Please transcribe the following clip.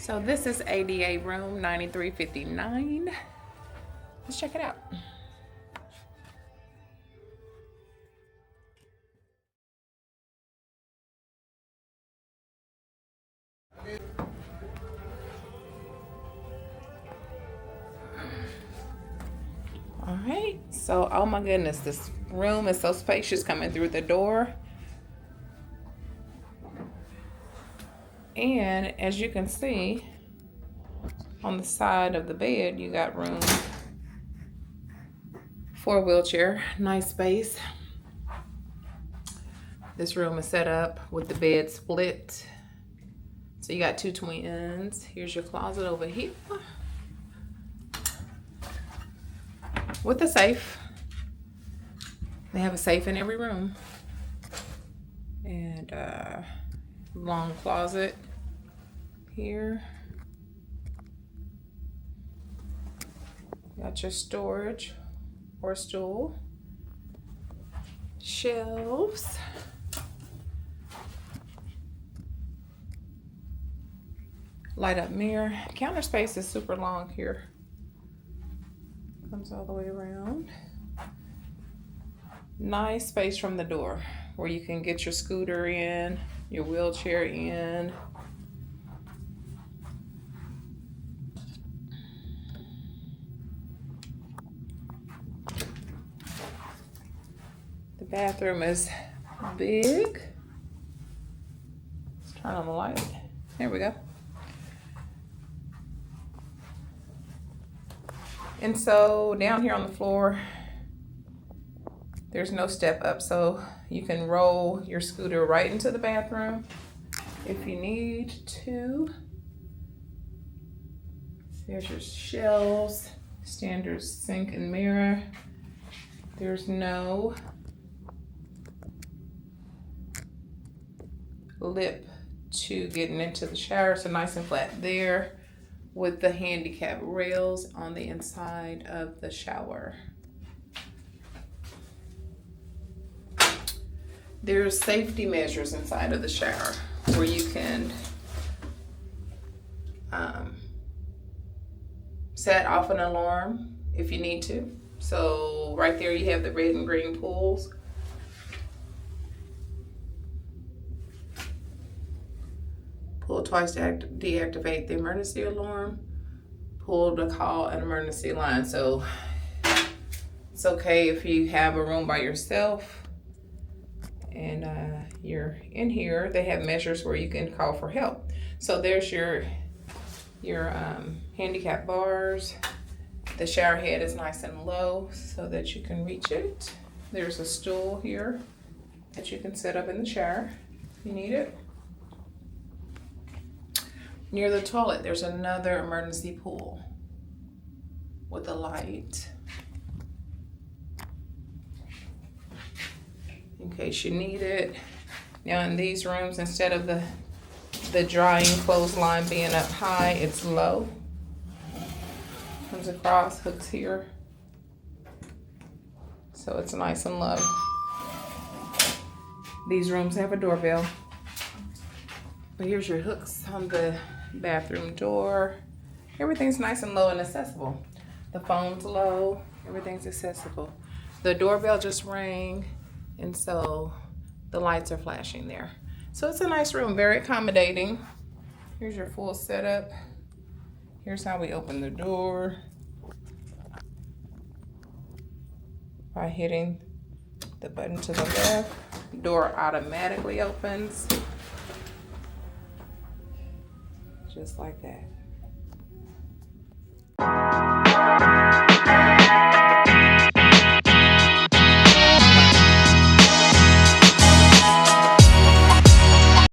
So this is ADA room 9359. Let's check it out. All right, so oh my goodness, this room is so spacious coming through the door. And as you can see, on the side of the bed, you got room for a wheelchair. Nice space. This room is set up with the bed split. So you got two twins. Here's your closet over here with a safe. They have a safe in every room. And long closet here. Got your storage or stool. Shelves. Light up mirror. Counter space is super long here. Comes all the way around. Nice space from the door where you can get your scooter in, your wheelchair in. The bathroom is big. Let's turn on the light. There we go. And so down here on the floor, there's no step up, so you can roll your scooter right into the bathroom if you need to. There's your shelves, standard sink and mirror. There's no lip to getting into the shower, so nice and flat there with the handicap rails on the inside of the shower. There's safety measures inside of the shower where you can set off an alarm if you need to. So right there you have the red and green pulls. Pull twice to deactivate the emergency alarm. Pull to call an emergency line. So it's okay if you have a room by yourself and you're in here. They have measures where you can call for help. So there's your handicap bars. The shower head is nice and low so that you can reach it. There's a stool here that you can set up in the shower if you need it. Near the toilet, there's another emergency pool with a light in case you need it. Now in these rooms, instead of the drying clothesline being up high, it's low. Comes across, hooks here. So it's nice and low. These rooms have a doorbell. But here's your hooks on the bathroom door. Everything's nice and low and accessible. The phone's low, everything's accessible. The doorbell just rang, and so the lights are flashing there. So it's a nice room, very accommodating. Here's your full setup. Here's how we open the door. By hitting the button to the left, door automatically opens. Just like that.